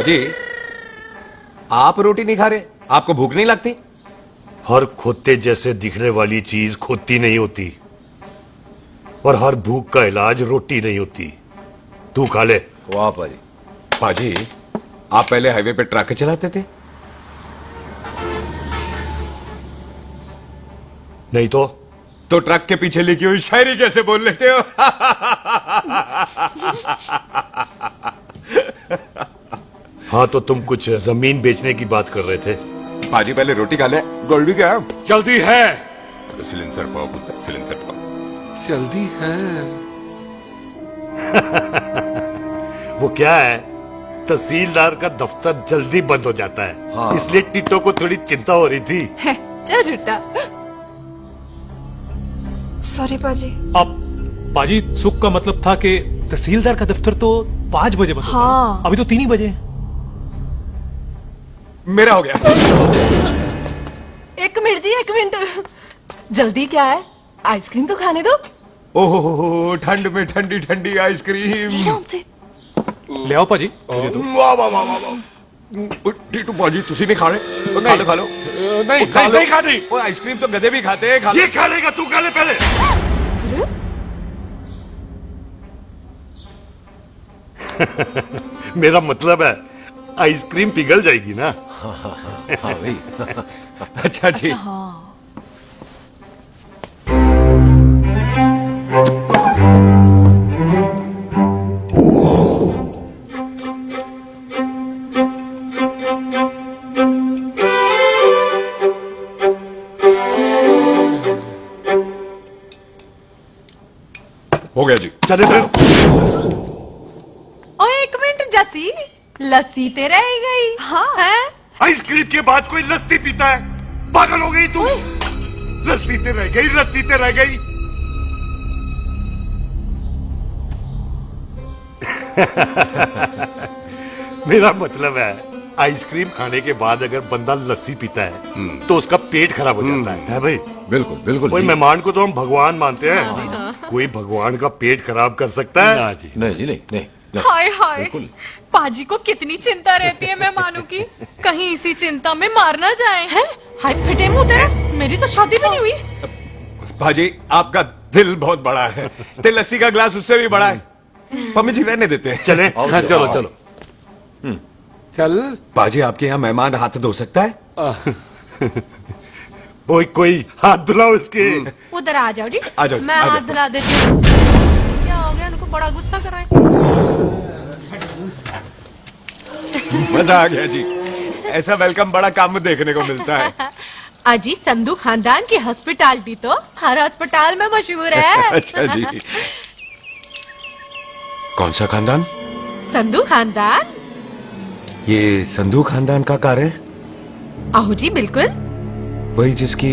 जी आप रोटी नहीं खा रहे, आपको भूख नहीं लगती? हर खोते जैसे दिखने वाली चीज खोती नहीं होती और हर भूख का इलाज रोटी नहीं होती। तू खा ले। वाह पाजी। पाजी आप पहले हाईवे पे ट्रक चलाते थे? नहीं तो ट्रक के पीछे लिखी हुई शायरी कैसे बोल लेते हो? हाँ, तो तुम कुछ जमीन बेचने की बात कर रहे थे। पाजी पहले रोटी खा ले। गोल्डी क्या जल्दी है। सिलेंसर पाओ पुत्र, सिलेंसर पाओ। जल्दी है। वो क्या है, तहसीलदार का दफ्तर जल्दी बंद हो जाता है। हाँ। इसलिए टिट्टो को थोड़ी चिंता हो रही थी। चल झूठा। सॉरी पाजी। अब पाजी सुख का मतलब था कि तहसीलदार का दफ्तर तो 5 बजे बंद होता है। हाँ। अभी तो 3 ही बजे। मेरा हो गया। एक मिनट जी, एक मिनट। जल्दी क्या है, आइसक्रीम तो खाने दो। ओहो ठंड में ठंडी ठंडी आइसक्रीम। हमसे ले आओ पाजी, मुझे दो। वाह वाह वाह वाह वाह। टीटू पाजी तुसी नहीं खा रहे? खा लो खा लो। नहीं, नहीं खानी। वो आइसक्रीम तो गधे भी खाते हैं। खा लो। ये खा लेगा, तू खा ले पहले। मेरा मतलब है आइसक्रीम पिघल जाएगी ना। हाँ भाई। अच्छा जी। हाँ। हो गया जी। चले फिर। ओ एक मिनट जसी, लस्सी ते रह गई। हाँ है। आइसक्रीम के बाद कोई लस्सी पीता है? पागल हो गई तू? लस्सी ते रह गई, लस्सी ते रह गई। मेरा मतलब है आइसक्रीम खाने के बाद अगर बंदा लस्सी पीता है तो उसका पेट खराब हो जाता है भाई? बिल्कुल बिल्कुल। कोई जी। मेहमान को तो हम भगवान मानते हैं, कोई भगवान का पेट खराब कर सकता है? नहीं जी नहीं नहीं। हाय हाय, बिल्कुल। पाजी को कितनी चिंता रहती है मेहमानों की, कहीं इसी चिंता में मार ना जाए। हैं? हाय फिटे मुंह तेरा, मेरी तो शादी भी नहीं हुई। भाजी आपका दिल बहुत बड़ा है, ते लस्सी का गिलास उससे भी बड़ा है। मम्मी जी रहने देते हैं। चले। हाँ, चलो चलो। चल। पाजी आपके यहाँ मेहमान हाथ धो सकता है? कोई हाथ धुलाओ इसके। उधर आ जाओ जी। आ जाओ, मैं आ जाओ। हाथ धुला देती हूँ। क्या हो गया, उनको बड़ा गुस्सा कर रहे हैं। मजा आ गया जी। ऐसा वेलकम बड़ा काम में देखने को मिलता है। अजी संधू खानदान की हॉस्पिटैलिटी तो हर अस्पताल में मशहूर है। अच्छा जी। कौन सा खानदान? संधू खानदान। ये संधू खानदान का कार है? आहो जी बिल्कुल। वही जिसकी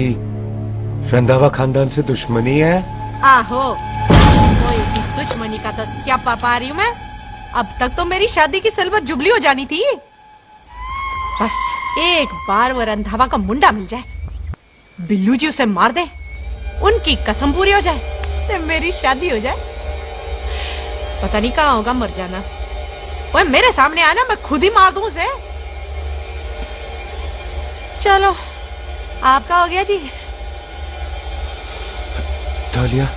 रंधावा खानदान से दुश्मनी है? आहो, तो इसी दुश्मनी का तो स्यापा पा रही हूँ मैं। अब तक तो मेरी शादी की सिल्वर जुबली हो जानी थी। बस एक बार वो रंधावा का मुंडा मिल जाए, बिल्लू जी उसे मार दे, उनकी कसम पूरी हो जाए, तो मेरी शादी हो जाए। पता नहीं कहाँ होगा मर जाना। ओए मेरे सामने आना, मैं खुद ही मार दूं उसे। चलो आपका हो गया जी। तौलिया।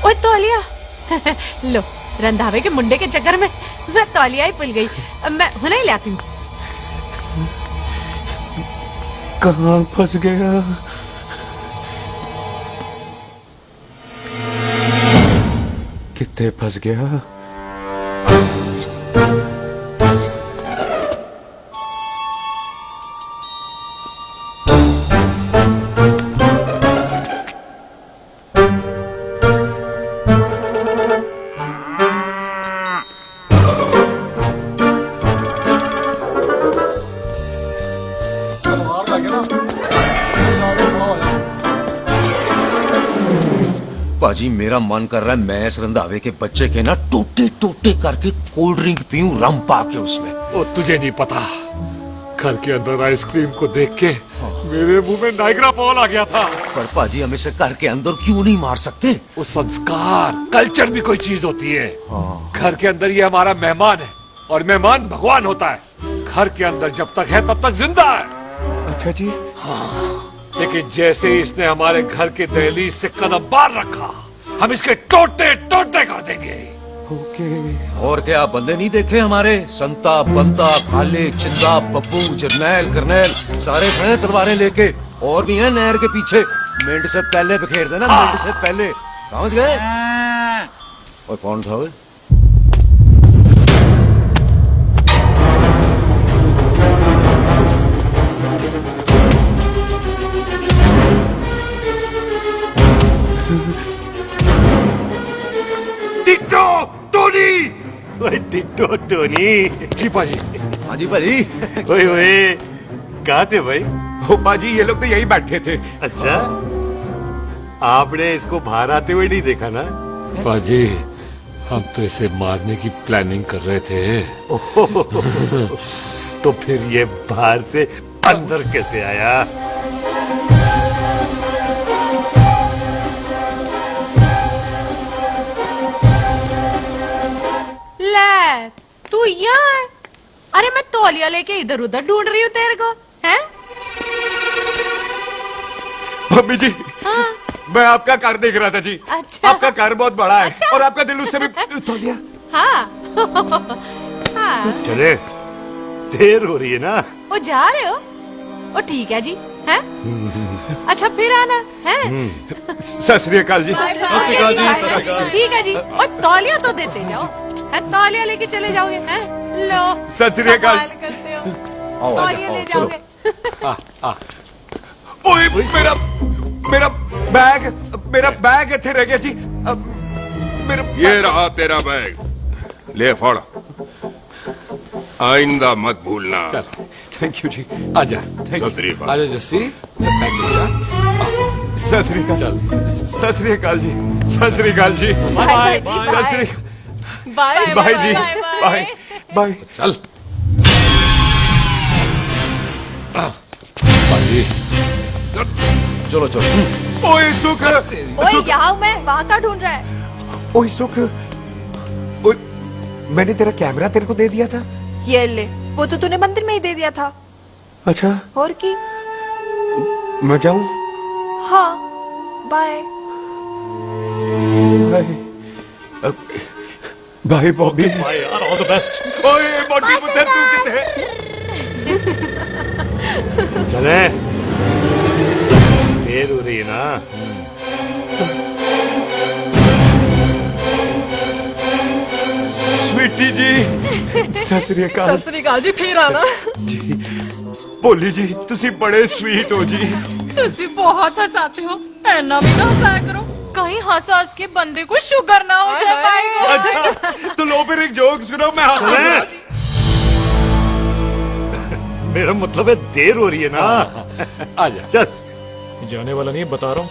ओए तौलिया। लो, रंधावे के मुंडे के चक्कर में मैं तौलिया ही भूल गई। मैं हुने ही लाती हूँ। कहाँ फंस गया? कितने फंस गया? पाजी मेरा मन कर रहा है मैं इस रंधावे के बच्चे के ना टूटे टूटे करके कोल्ड ड्रिंक पीऊं, रम पा के उसमें। ओ तुझे नहीं पता, घर के अंदर आइसक्रीम को देख के मेरे मुंह में नाइग्रा फॉल आ गया था। पर पाजी हम इसे घर के अंदर क्यों नहीं मार सकते? वो संस्कार कल्चर भी कोई चीज होती है। घर के अंदर ये हमारा मेहमान है और मेहमान भगवान होता है। घर के अंदर जब तक है तब तक जिंदा है। अच्छा जी। लेकिन जैसे ही इसने हमारे घर के दहलीज से कदम बाहर रखा, हम इसके टोटे टोटे कर देंगे। ओके। और क्या बंदे नहीं देखे हमारे? संता, बंता, खाले, चिंदा, बब्बू, जरनैल, करनैल सारे खड़े तलवारें लेके, और भी हैं नहर के पीछे। मिंट से पहले बिखेर देना, मिंट से पहले, समझ गए? और कौन था वो? टिक्टो टोनी, ओए टिक्टो टोनी। जी पाजी। हाँ जी भाई। ओए ओए, कहाँ थे भाई? ओ बाजी, ये लोग तो यही बैठे थे। अच्छा, आपने इसको बाहर आते हुए नहीं देखा ना? पाजी, हम तो इसे मारने की प्लानिंग कर रहे थे। तो फिर ये बाहर से अंदर कैसे आया? ले, तू यहाँ है? अरे मैं तौलिया लेके इधर उधर ढूंढ रही हूँ तेरे को, हैं? मम्मी जी, हाँ। मैं आपका कार देख रहा था जी। अच्छा। आपका कार बहुत बड़ा है। अच्छा। और आपका दिल उससे भी तौलिया। हाँ। हाँ। चले, देर हो रही है ना? वो जा रहे हो? ओ ठीक है जी, हैं? अच्छा फिर आना, हैं? सत श्री अकाल जी। ठीक है जी। और तौलिया तो देते जाओ, है? तौलिया लेके चले जाओगे, हैं? लो। सत श्री अकाल। कमाल करते हो। आओ, तौलिया आओ, ले चलो। जाओगे। ओए, मेरा बैग इथे रह गया जी। मेरा ये रहा तेरा बैग, ले फड़। आइंदा मत भूलना। चल, थैंक यू जी। आजा, सत श्री अकाल। आजा जस्सी। सत श्री अकाल। चल। सत श्री अकाल जी। सत श्री अकाल जी। Bye Sat Sri bye bye जी। Bye bye. चल। पाजी, चलो चलो। ओए सुख। ओए यहाँ हूँ मैं, वहाँ का ढूंढ रहा है? ओए सुख। ओए, मैंने तेरा कैमरा तेरे को दे दिया था। ये ले, वो तो तूने मंदिर में ही दे दिया था। अच्छा, और की? मैं जाऊं? हाँ, bye. Bye. Bye Bobby. Bye यार, ऑल द बेस्ट। ओए बॉबी पुत्र, तू कितने है? चले, देर हो रही है ना? स्वीटी जी। सत श्री अकाल। सत श्री अकाल जी, फिर आना। जी, बोली जी, तुसी बड़े स्वीट हो जी। तुसी बहुत हंसाते हो, ऐना भी तो हंसाया करो, कहीं हंस हंस के बंदे को शुगर ना हो जाए भाई को। अच्छा, तो लो फिर एक जोक सुनो, मैं चले, मेरा मतलब है देर हो रही है ना? आजा। चल। जाने वाला नहीं, बता रहा हूँ।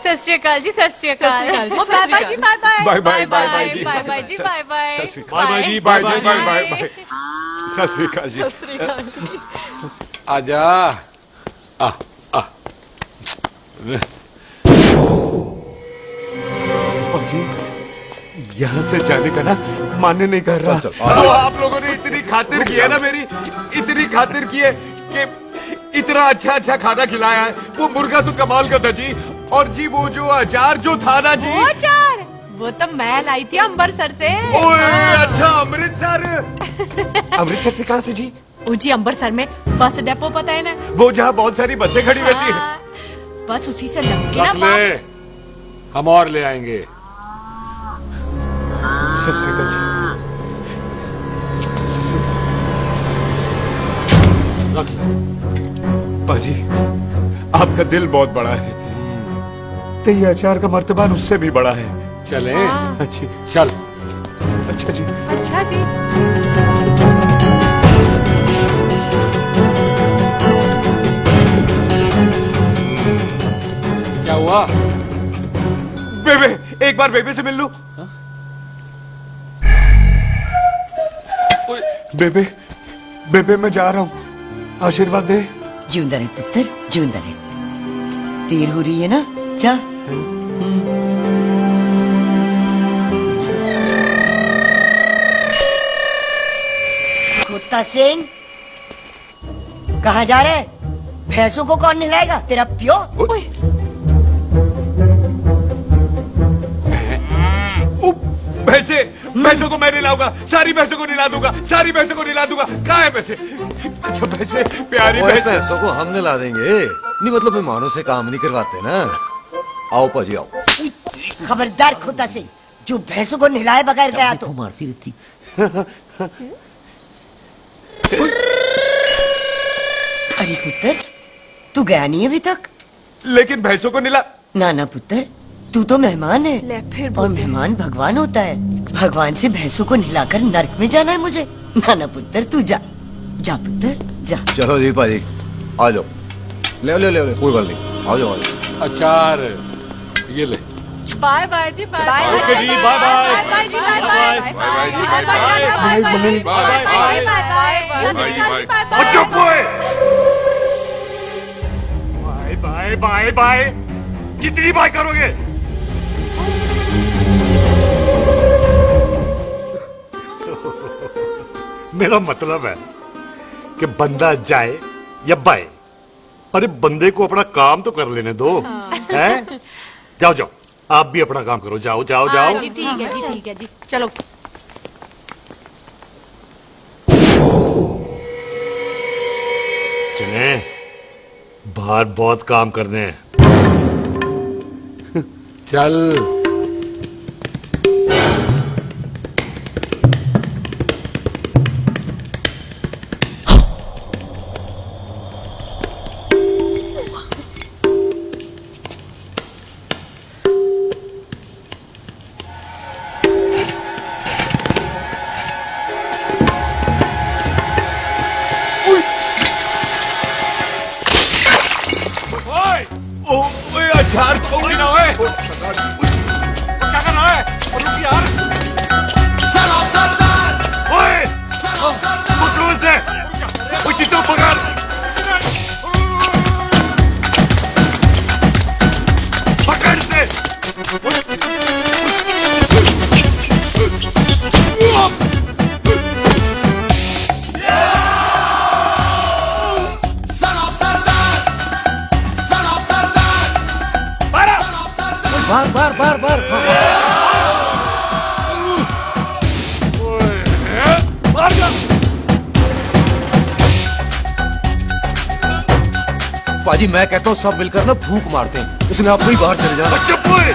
सत श्री अकाल जी, सत श्री अकाल। बाय बाय जी, bye bye. Bye bye bye bye जी। बाय बाय जी, bye bye. Sat Sri bye bye जी, bye bye bye bye bye bye. Sat Sri अकाल जी। आजा। जी, यहाँ से जाने का ना मान्य नहीं कर रहा। चल, तो आप लोगों ने इतनी खातिर की है ना मेरी, इतनी खातिर की है कि इतना अच्छा अच्छा खाना खिलाया है। वो मुर्गा तो कमाल का था जी। और जी वो जो अचार जो था ना जी। वो अचार, वो तो मैं लाई थी अम्बरसर से। ओए अच्छा, अमृतसर। अमृतसर से कहाँ से जी? जी अम्बरसर में बस डिपो पता है ना? वो जहाँ बहुत सारी बसें खड़ी रहती है। हाँ, बस उसी से लग के ना रख ले, हम और ले आएंगे। सत श्री अकाल जी। रख ले। पाजी, आपका दिल बहुत बड़ा है, तो ये अचार का मर्तबान उससे भी बड़ा है। चले। अच्छी। चल। अच्छा जी। अच्छा जी। क्या हुआ? बेबे, एक बार बेबे से मिल लूं। बेबे, बेबे मैं जा रहा हूँ, आशीर्वाद दे। जिंदा रहे पुत्र, जिंदा रहे। देर हो रही है ना, जा। कुत्ता सिंह कहाँ जा रहे? भैंसों को कौन नहलाएगा? तेरा प्यो? भैंसों को मैं नहलाऊंगा, सारी भैंसों को नहला दूंगा, सारी भैंसों को नहला दूंगा। कहाँ है भैंसे? अच्छा भैंसे, प्यारी ओए, भैंस। पैसों को हम नहला देंगे। नहीं मतलब मेहमानों से काम नहीं करवाते ना। आओ पाजी आओ। खबरदार कुत्ता सिंह, जो भैंसों को नहलाए बगैर गया तो मारती रहती। अरे पुत्र, तू गया नहीं अभी तक? लेकिन भैंसों को नहला। ना पुत्र, तू तो मेहमान है ले फिर और मेहमान भगवान होता है। भगवान से भैंसों को नहलाकर नरक में जाना है मुझे? ना पुत्र, तू जा जा पुत्र जा। चलो जी पाजी आ जाओ। ले कोई बात नहीं, आ जाओ। अचार ये ले। बाय बाय जी, बाय बाय। ओके जी, बाय बाय। बाय जी, बाय बाय। बाय बाय जी, बाय बाय। चुप हुए। Bye bye bye. कितनी बाय करोगे? मेरा मतलब है कि बंदा जाए या बाय, अरे बंदे को अपना काम तो कर लेने दो। हैं? जाओ जाओ, आप भी अपना काम करो। जाओ जाओ जाओ। जी ठीक है जी, ठीक है जी, चलो। चले, बाहर बहुत काम करने हैं। चल। ओए अचार तो ना है। क्या कर रहा है? रुक यार। ओए, पकड़ो इसे। वो किसको पकड़? पकड़ इसे। बार। पाजी मैं कहता हूँ सब मिलकर ना फूंक मारते हैं, इसने आप ही बाहर चले जाना। चुप हुए।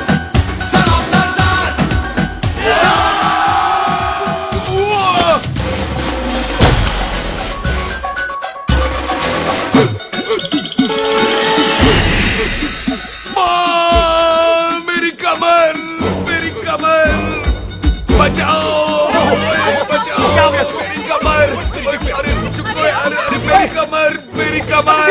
मेरी कमर, मेरी कमर, बचाओ, बचाओ, मेरी कमर। अरे चुप हो यार, अरे मेरी कमर, मेरी कमर।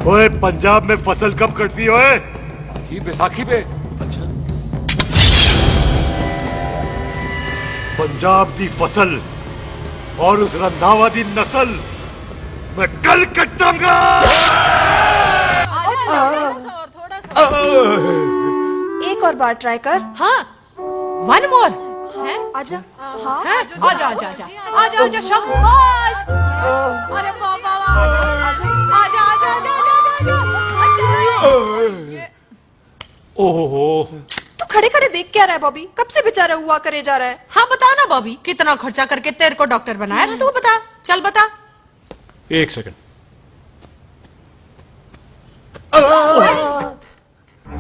ओए, पंजाब में फसल कब कटती है? ओए, ये बैसाखी पे। अच्छा। पंजाब दी फसल और उस रंधावा दी नस्ल मैं कल कटांगा। एक और बार ट्राई कर। हाँ, वन मोर है। आजा। हाँ आजा आजा आजा आजा आजा शाबाश। अरे बाबा, आजा आजा आजा आजा ओहो, तू खड़े खड़े देख क्या रहा है बॉबी? कब से बेचारा हुआ करे जा रहा है? हाँ बता ना बॉबी, कितना खर्चा करके तेरे को डॉक्टर बनाया? तू बता, चल बता। एक सेकंड।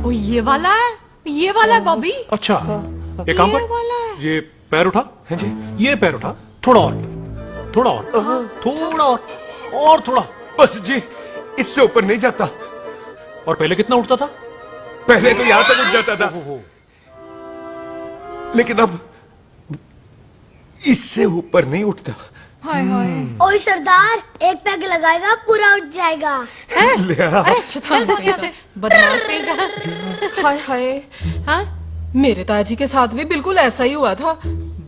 ओ ये वाला है बॉबी। अच्छा, एक काम ये वाला कर, है। ये पैर उठा। हाँ जी, ये पैर उठा, थोड़ा और, थोड़ा और थोड़ा। बस जी, इससे ऊपर नहीं जाता। और पहले कितना उठता था? पहले तो यहां तक उठ जाता था, लेकिन अब इससे ऊपर नहीं उठता। हाय हाय। ओए सरदार, एक पैग लगाएगा पूरा उठ जाएगा। चल भाग यहाँ से, बदमाश कहीं। हाय हाय, हाँ? मेरे ताजी के साथ भी बिल्कुल ऐसा ही हुआ था।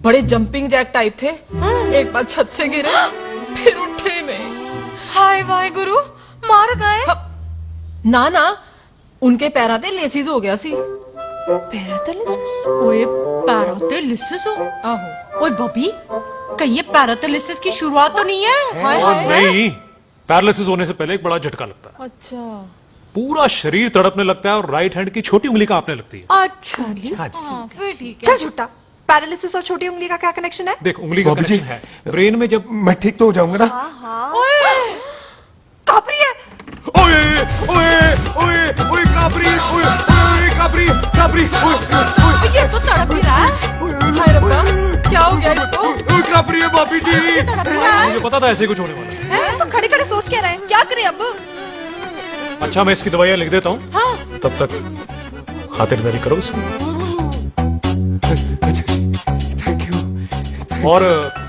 बड़े जंपिंग जैक टाइप थे। एक बार छत से गिरे, फिर उठे नहीं। हाय वाहे गुरु, मार गए। ना ना, उनके पैरा ते लेसिस हो गया सी। पैरालिसिस? ओए पैरालिसिस हो? आहो। ओए बॉबी, कहीं ये पैरालिसिस की शुरुआत तो नहीं है? हाय और हाय। नहीं, पैरालिसिस होने से पहले एक बड़ा झटका लगता है। अच्छा पूरा शरीर तड़पने लगता है और राइट हैंड की छोटी उंगली कांपने लगती है। अच्छा जी। हाँ जी। हाँ, फिर ठीक है। चल झूठा, पैरालिसिस और छोटी उंगली का क्या कनेक्शन है? देख, उंगली का बाबू जी, कनेक्शन है ब्रेन में। जब मैं ठीक तो हो जाऊंगा ना? कापरी है। ओए ओए ओए ओए काबरी, ओए ओए काबरी काबरी, ओए ओए ये तो तड़प ही रहा है। हाय रब्बा, क्या हो गया इसको? ओए काबरी है भाभी जी। मुझे पता था ऐसे कुछ होने वाला है। तो खड़े खड़े सोच क्या रहे हैं? क्या करें अब? अच्छा, मैं इसकी दवाइयाँ लिख देता हूँ। हाँ। तब तक खातिरदारी करो इसकी। Thank you. और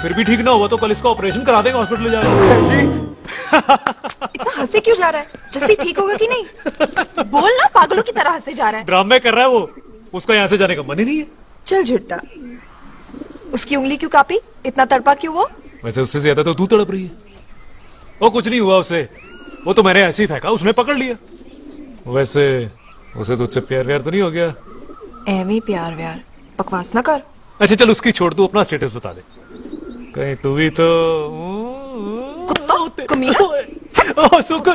फिर भी ठीक ना हुआ तो कल इसका ऑपरेशन करा देंगे, हॉस्पिटल ले जाएंगे। इतना हंसे क्यों जा रहा है? जस्सी ठीक होगा कि नहीं? बोल ना, पागलों की तरह हंसे जा रहा है। ड्रामे कर रहा है वो, उसका यहाँ से जाने का मन ही नहीं है। चल झूठा, उसकी उंगली क्यों कापी? इतना तड़पा क्यों वो? वैसे उससे ज्यादा तो तू तड़प रही है। वो कुछ नहीं हुआ उसे, वो तो मैंने ऐसे ही फेंका, उसने पकड़ लिया। वैसे उसे तुझसे प्यार व्यार तो नहीं हो गया? एवी प्यार व्यार बकवास ना कर। अच्छा चल, उसकी छोड़, तू अपना स्टेटस बता दे। कहीं तू भी तो कुत्ता कमीना। ओ सुख,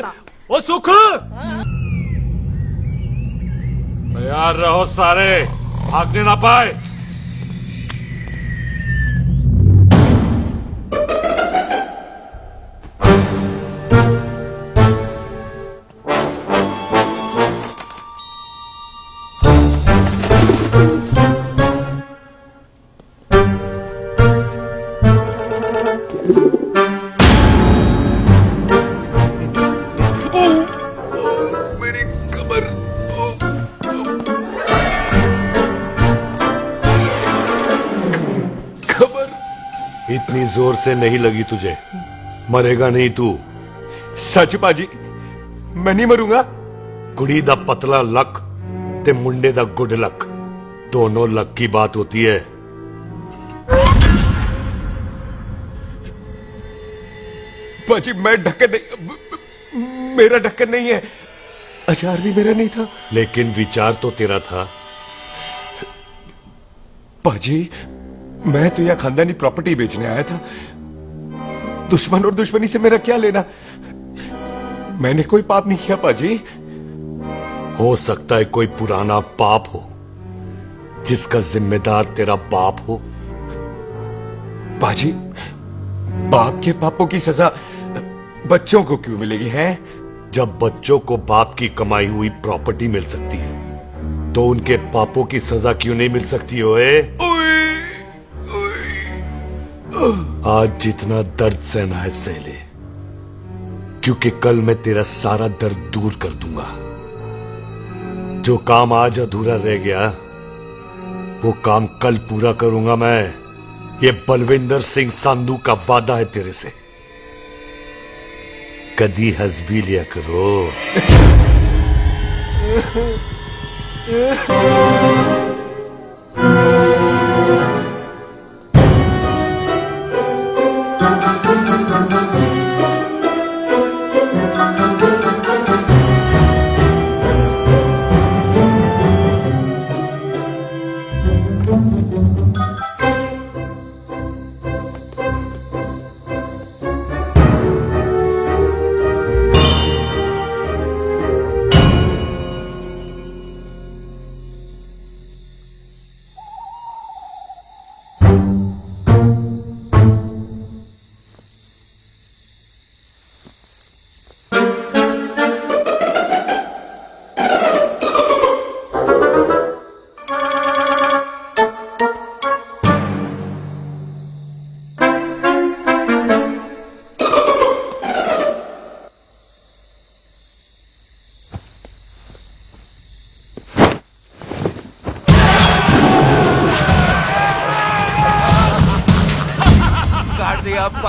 ओ सुख। तैयार रहो सारे, भागने ना पाए। मेरी कमर। कमर। इतनी जोर से नहीं लगी तुझे, मरेगा नहीं तू। सच बाजी, मैं नहीं मरूंगा। कुड़ी दा पतला लक ते मुंडे दा गुड लक, दोनों लक की बात होती है। बाजी मैं ढक्कन नहीं, मेरा ढक्कन नहीं है। अचार भी मेरा नहीं था। लेकिन विचार तो तेरा था। बाजी, मैं तो यह खानदानी प्रॉपर्टी बेचने आया था। दुश्मन और दुश्मनी से मेरा क्या लेना? मैंने कोई पाप नहीं किया बाजी। हो सकता है कोई पुराना पाप हो जिसका जिम्मेदार तेरा बाप हो। बाजी, बाप के पापों की सजा बच्चों को क्यों मिलेगी है? जब बच्चों को बाप की कमाई हुई प्रॉपर्टी मिल सकती है तो उनके पापों की सजा क्यों नहीं मिल सकती? ओए आज जितना दर्द सहना है सह ले, क्योंकि कल मैं तेरा सारा दर्द दूर कर दूंगा। जो काम आज अधूरा रह गया वो काम कल पूरा करूंगा मैं। ये बलविंदर सिंह संधू का वादा है तेरे से। कदी हंस भी लिया करो।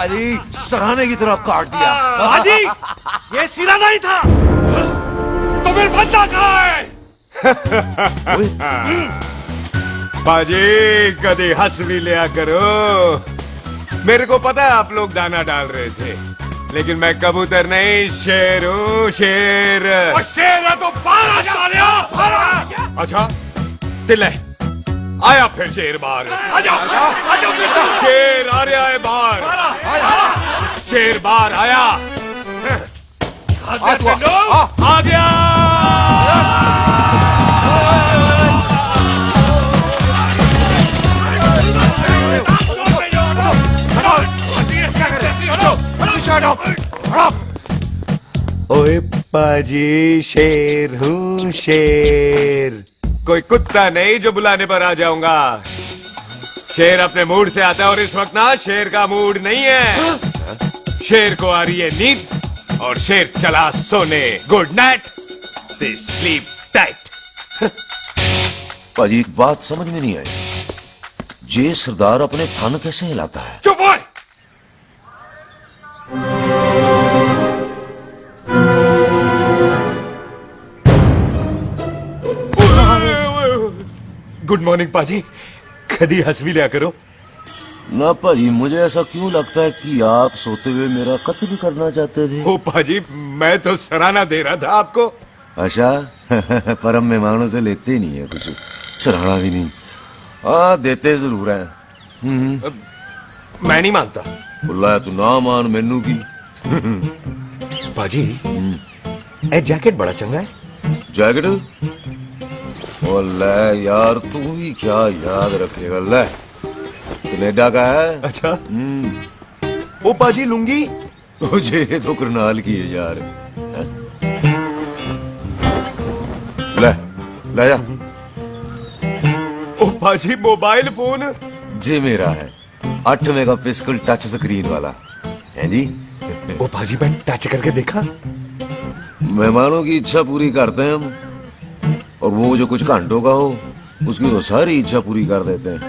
पाजी सराहने की तरह काट दिया। पाजी ये सिरा नहीं था। तो फिर बंदा कहाँ है? बाजी कभी हंस भी लिया करो। मेरे को पता है आप लोग दाना डाल रहे थे, लेकिन मैं कबूतर नहीं शेर हूँ, शेर। और शेर है तो बाहर आ सालिया, बाहर आ। अच्छा दिले आया फिर शेर बाहर। शेर आ रहा है बाहर, शेर बाहर आया। आ गया। ओए पाजी शेर हूँ शेर, कोई कुत्ता नहीं जो बुलाने पर आ जाऊंगा। शेर अपने मूड से आता है और इस वक्त ना शेर का मूड नहीं है। शेर को आ रही है नींद और शेर चला सोने। Good night, sleep tight. पाजी एक बात समझ में नहीं आई, जे सरदार अपने थन कैसे हिलाता है? चुप हो। गुड मॉर्निंग पाजी, कभी हंस भी लिया करो। ना पाजी मुझे ऐसा क्यों लगता है कि आप सोते हुए मेरा कत्ल भी करना चाहते थे? ओ पाजी मैं तो सराहना दे रहा था आपको। अच्छा पर हम मेहमानों से लेते ही नहीं है कुछ, सराहना भी नहीं। हाँ देते जरूर है। मैं नहीं मानता। बुलाया तू ना मान मैनू की। पाजी ए जैकेट बड़ा चंगा है। जैकेट ओ ले यार तू भी क्या याद रखेगा। ले कनेडा का है। अच्छा ओ पाजी लुंगी तुझे तो करनाल की है यार। ले ले जा। ओ पाजी मोबाइल फोन जी मेरा है 8 मेगापिक्सल टच स्क्रीन वाला है जी। ओ पाजी मैं टच करके देखा। मेहमानों की इच्छा पूरी करते हैं हम, और वो जो कुछ घंटों का हो उसकी तो सारी इच्छा पूरी कर देते हैं।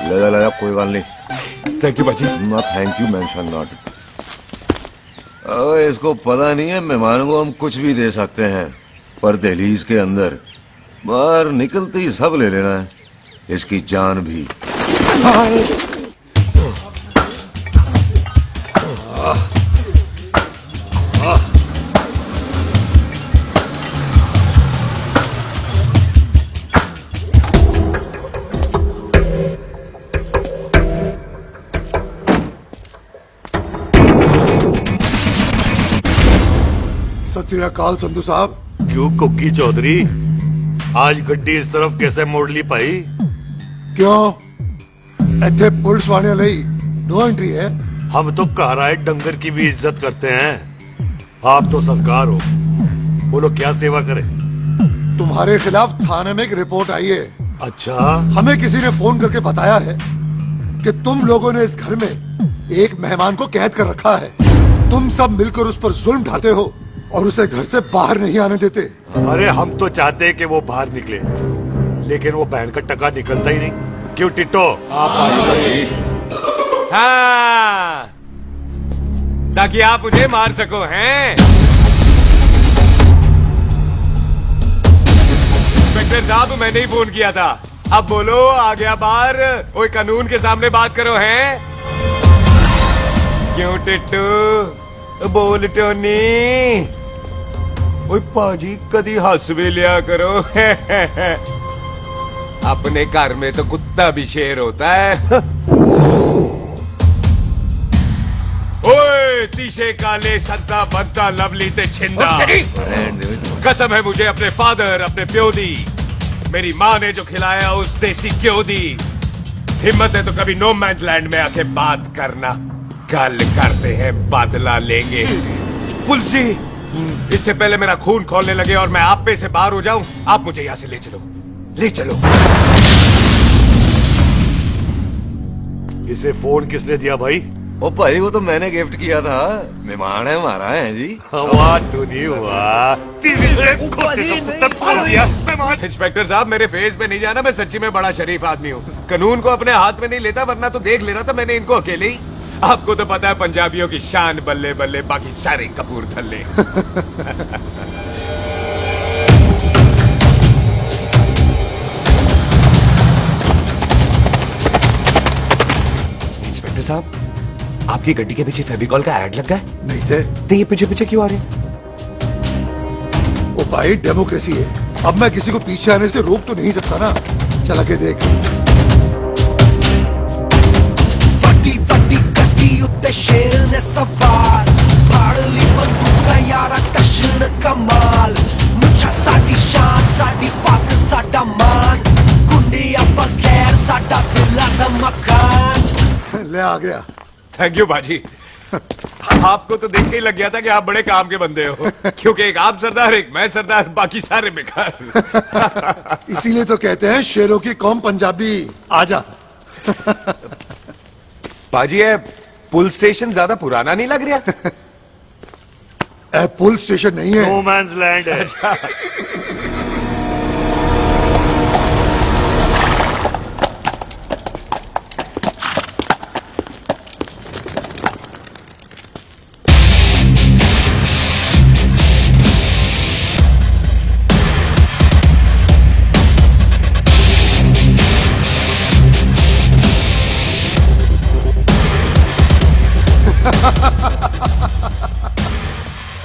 ले जा कोई बात नहीं। थैंक यू पाजी। ना थैंक यू मेंशन नॉट। इसको पता नहीं है मेहमानों को हम कुछ भी दे सकते हैं, पर दहलीज के अंदर बाहर निकलते ही सब ले लेना है, इसकी जान भी। सत श्री अकाल संधू साहब। क्यों कुकी चौधरी, आज गड्डी इस तरफ कैसे मोड़ ली पाई? क्यों इतने पुलिस वाले ਲਈ नो एंट्री है? हम तो घर आए डंगर की भी इज्जत करते हैं। आप तो सरकार हो, बोलो क्या सेवा करें? तुम्हारे खिलाफ थाने में एक रिपोर्ट आई है। अच्छा, हमें किसी ने फोन करके बताया है कि तुम लोगों ने इस घर में एक मेहमान को कैद कर रखा है। तुम सब मिलकर उस पर जुल्म ढाते हो और उसे घर से बाहर नहीं आने देते। अरे हम तो चाहते हैं कि वो बाहर निकले, लेकिन वो बहन का टका निकलता ही नहीं। क्यों टिट्टो? हाँ, ताकि आप मुझे मार सको हैं। इंस्पेक्टर साहब मैंने ही फोन किया था। अब बोलो आ गया बाहर? ओए कानून के सामने बात करो हैं। क्यों टिट्टू बोल टोनी। ओए पाजी कदी हंस भी लिया करो। अपने घर में तो कुत्ता भी शेर होता है। ओए तीशे काले संता बनता लवली ते छिंदा, कसम है मुझे अपने फादर अपने प्यो दी, मेरी माँ ने जो खिलाया उस देसी क्यों दी। हिम्मत है तो कभी नो मैंस लैंड में आके बात करना। कल करते हैं बदला लेंगे। पुलिस जी, इससे पहले मेरा खून खोलने लगे और मैं आप पे से बाहर हो जाऊं, आप मुझे यहां से ले चलो, ले चलो। इसे फोन किसने दिया भाई? ओ भाई वो तो मैंने गिफ्ट किया था, मेहमान है हमारा है जी। वाह टोनी वाह। इंस्पेक्टर साहब मेरे फेस पे नहीं जाना, मैं सच्ची में बड़ा शरीफ आदमी हूँ। कानून को अपने हाथ में नहीं लेता, वरना तो देख लेना था मैंने इनको अकेले ही। आपको तो पता है पंजाबियों की शान बल्ले बल्ले, बाकी सारे कपूरथले। इंस्पेक्टर साहब, आपकी गड्डी के पीछे फेविकॉल का ऐड लग गया है? नहीं थे तो ये पीछे पीछे क्यों आ रहे हैं? वो भाई डेमोक्रेसी है, अब मैं किसी को पीछे आने से रोक तो नहीं सकता ना। चला के देख। फटी फटी गड्डी उत्ते शेर ने सवार, फाड़ली बंदूका यारा कशन कमाल, मुझा साडी शान साडी पग साडा मान, गुंडिया बगैर साडा दिला दा मकान। ले आ गया। थैंक यू बाजी। आपको तो देख के ही लग गया था कि आप बड़े काम के बंदे हो, क्योंकि एक आप सरदार, एक मैं सरदार, बाकी सारे बेकार। इसीलिए तो कहते हैं शेरों की कौम पंजाबी। आजा। बाजी, ये पुल स्टेशन ज्यादा पुराना नहीं लग रहा? पुल स्टेशन नहीं है, नो मैंस लैंड है।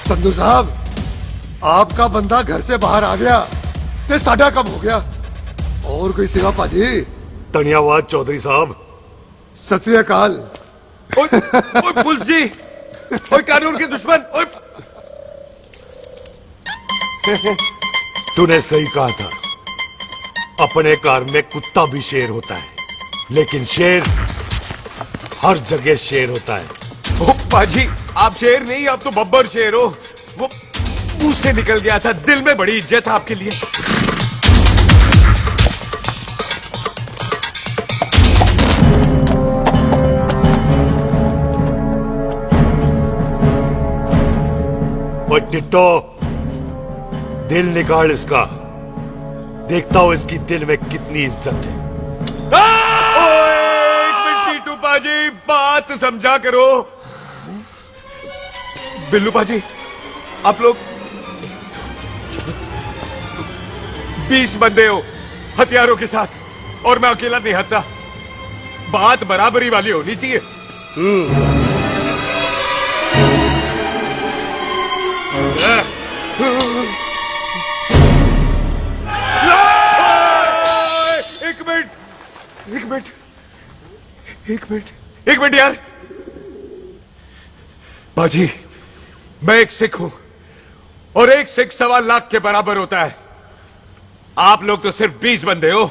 संधू साहब, आपका बंदा घर से बाहर आ गया ते साडा कब हो गया? और कोई सेवा पाजी? धन्यवाद चौधरी साहब। सत श्री अकाल। ओए पुलिस जी, ओए कानून के दुश्मन, ओए। तूने सही कहा था, अपने कार में कुत्ता भी शेर होता है, लेकिन शेर हर जगह शेर होता है। ओ पाजी, आप शेर नहीं, आप तो बब्बर शेर हो। वो मुंह से निकल गया था, दिल में बड़ी इज्जत है आपके लिए। ओए टिट्टो, दिल निकाल इसका, देखता हूं इसकी दिल में कितनी इज्जत है। एक मिनट टीटू पाजी, बात समझा करो। बिल्लू पाजी, आप लोग 20 बंदे हो हथियारों के साथ, और मैं अकेला नहीं हत्ता। बात बराबरी वाली होनी चाहिए। एक मिनट यार। बाजी, मैं एक सिख हूं, और एक सिख 1.25 लाख के बराबर होता है। आप लोग तो सिर्फ 20 बंदे हो।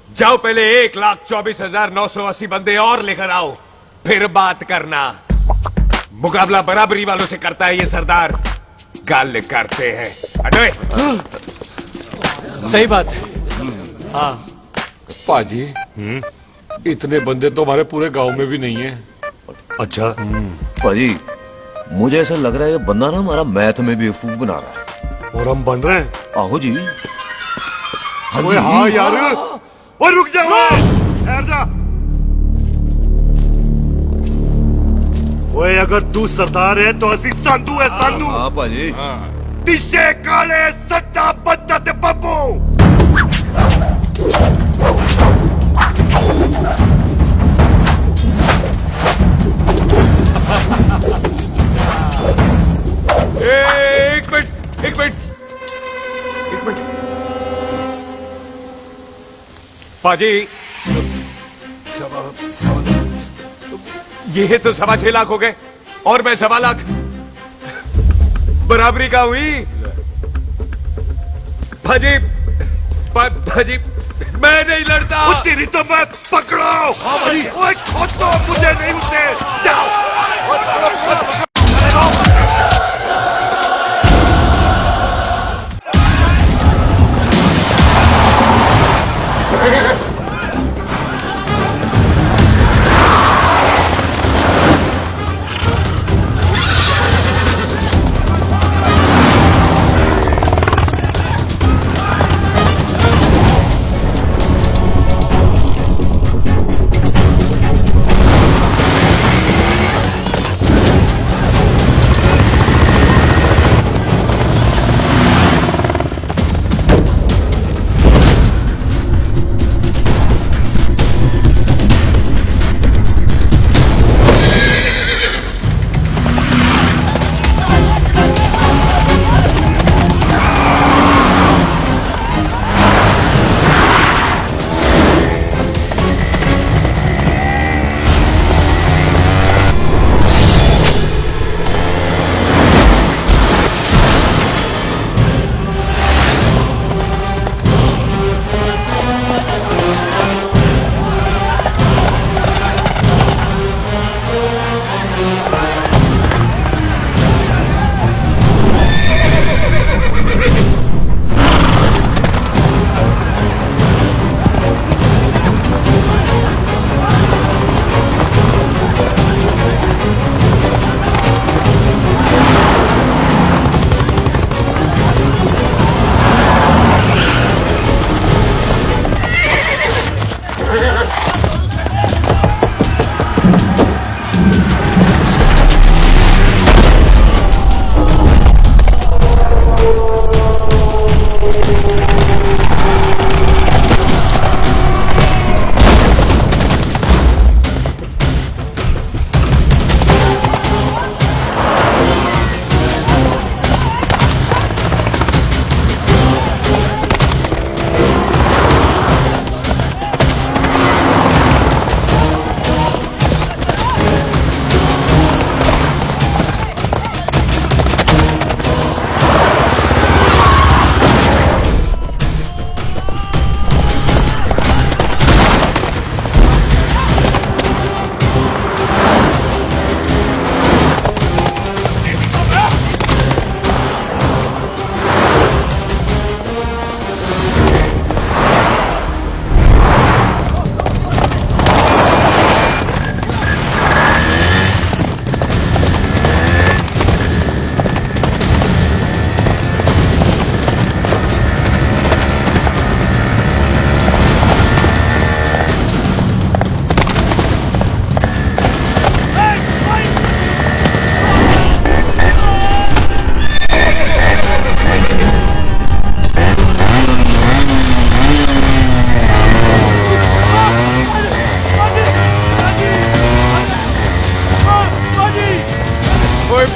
जाओ पहले 1,24,980 बंदे और लेकर आओ, फिर बात करना। मुकाबला बराबरी वालों से करता है ये सरदार, गाल करते हैं। हटोए। सही बात है। हाँ पाजी, इतने बंदे तो हमारे पूरे गांव में भी नहीं है। अच्छा, भाजी, मुझे ऐसा लग रहा है ये बंदा ना हमारा मैथ में बेवकूफ बना रहा है। और हम बन रहे हैं? आहो जी। ओए हाँ यार, ओए रुक जा, ठहर जा। ओए अगर तू सरदार है तो असी संधू है, संधू। हाँ भाजी। दिशे काले सच्चा बच्चा ते बब्बू। एक मिनट पाजी, ये तो 6.25 लाख हो गए, और मैं 1.25 लाख। बराबरी का हुई भाजी। भाजी, मैं नहीं लड़ता। तेरी तो मैं पकड़ो। ओए खोद दो, मुझे नहीं उठे। जाओ।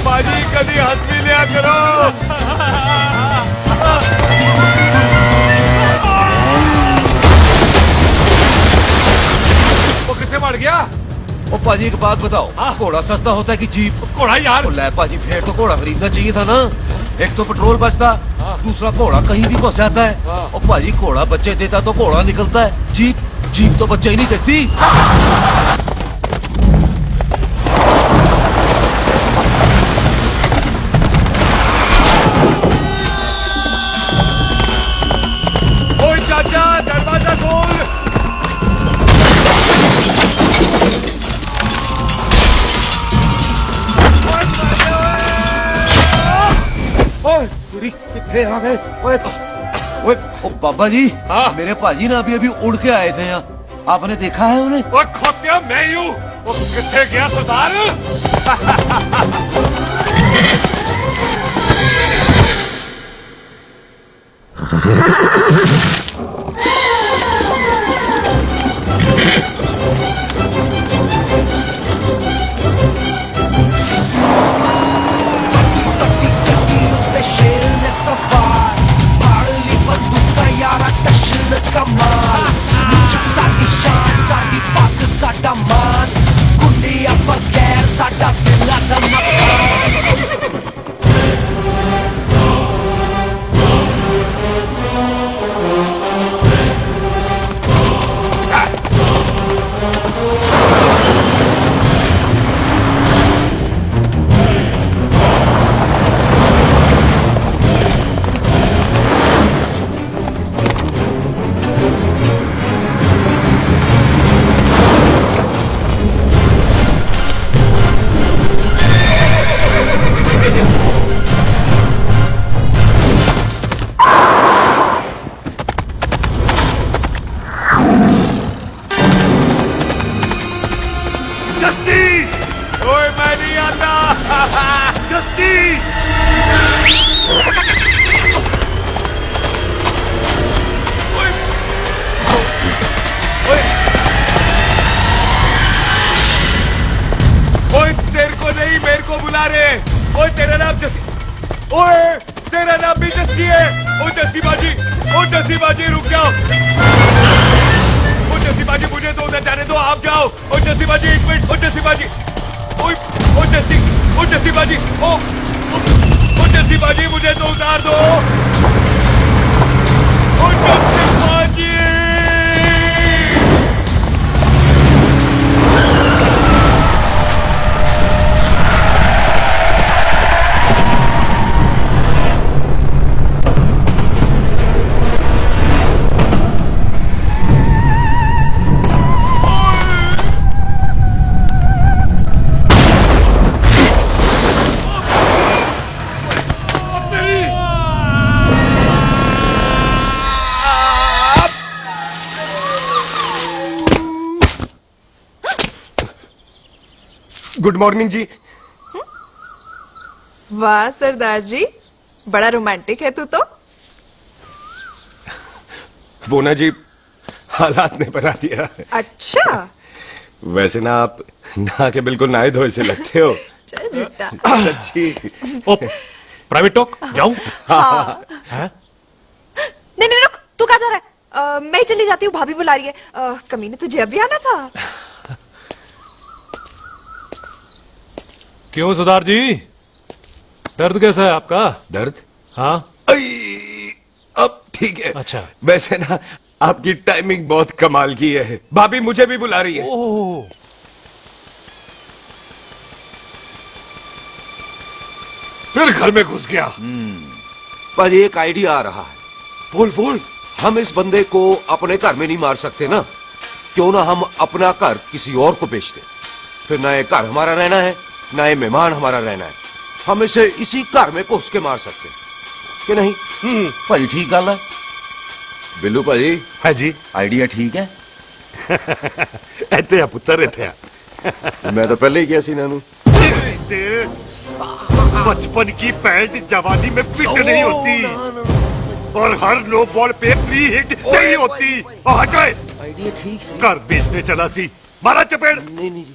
बाजी कभी हंस भी लिया करो। वो कितने बढ़ गया? ओ पाजी एक बात बताओ, घोड़ा सस्ता होता है कि जीप? घोड़ा यार। ओ ले पाजी, फिर तो घोड़ा खरीदना चाहिए था ना। एक तो पेट्रोल बचता, दूसरा घोड़ा कहीं भी फंस जाता है। ओ पाजी घोड़ा बच्चे देता तो घोड़ा निकलता है, जीप तो बच्चे ही नहीं देती। ओए चाचा, दरवाजा खोल। ओए पूरी कितने आ गए? ओए ओए ओ बाबा जी, मेरे पाजी ना अभी उड़ के आए थे यहाँ, आपने देखा है उन्हें? वो खोतिया मैं ही हूँ। वो कितने गया सरदार? ओए मैं नहीं आता। जस्ती ओए तेरे को नहीं, मेरे को बुला रहे। ओए तेरा नाम जस्सी, ओए तेरा नाम भी जस्सी है। ओ जस्सी बाजी, ओ जस्सी बाजी रुक जाओ। ओ जस्सी बाजी मुझे तो उधर जाने दो, आप जाओ। ओ जस्सी बाजी एक मिनट। ओ जस्सी बाजी, ओ जस्सी बाजी, ओ जस्सी बाजी मुझे तो उतार दो। ओ जस्सी बाजी। गुड मॉर्निंग जी। वाह सरदार जी, बड़ा रोमांटिक है तू तो। वो ना जी, हालात ने बना दिया। अच्छा, वैसे ना आप नहा के बिल्कुल नहाए धोए से लगते हो। चल झूठा। सच्ची। ओ प्राइवेट टॉक जाऊं? हाँ। नहीं रुक, तू कहाँ जा रहा है? मैं ही चली जाती हूँ, भाभी बुला रही है। कमीने तुझे अभी आना था। क्यों सरदार जी, दर्द कैसा है आपका? दर्द? हाँ अब ठीक है। अच्छा। वैसे ना आपकी टाइमिंग बहुत कमाल की है। भाभी मुझे भी बुला रही है। ओह, फिर घर में घुस गया। पाजी एक आइडिया आ रहा है। बोल बोल। हम इस बंदे को अपने घर में नहीं मार सकते ना, क्यों ना हम अपना घर किसी और को बेच दें। फिर ना ये घर हमारा रहना है, ना ये मेहमान हमारा रहना है। हम इसे इसी घर में घुस के मार सकते हैं कि नहीं? भाजी ठीक गल है। बिल्लू भाजी। है जी। आइडिया ठीक है। ਇੱਥੇ ਆ ਪੁੱਤਰ ਇੱਥੇ ਆ। मैं तो पहले ही किया सी नानू। बचपन की पैंट जवानी में फिट नहीं होती और हर लो बॉल पे फ्री हिट नहीं होती। हट गए। आइडिया ठीक से। घर बेचने चला सी, मारा चपेड़। नहीं जी।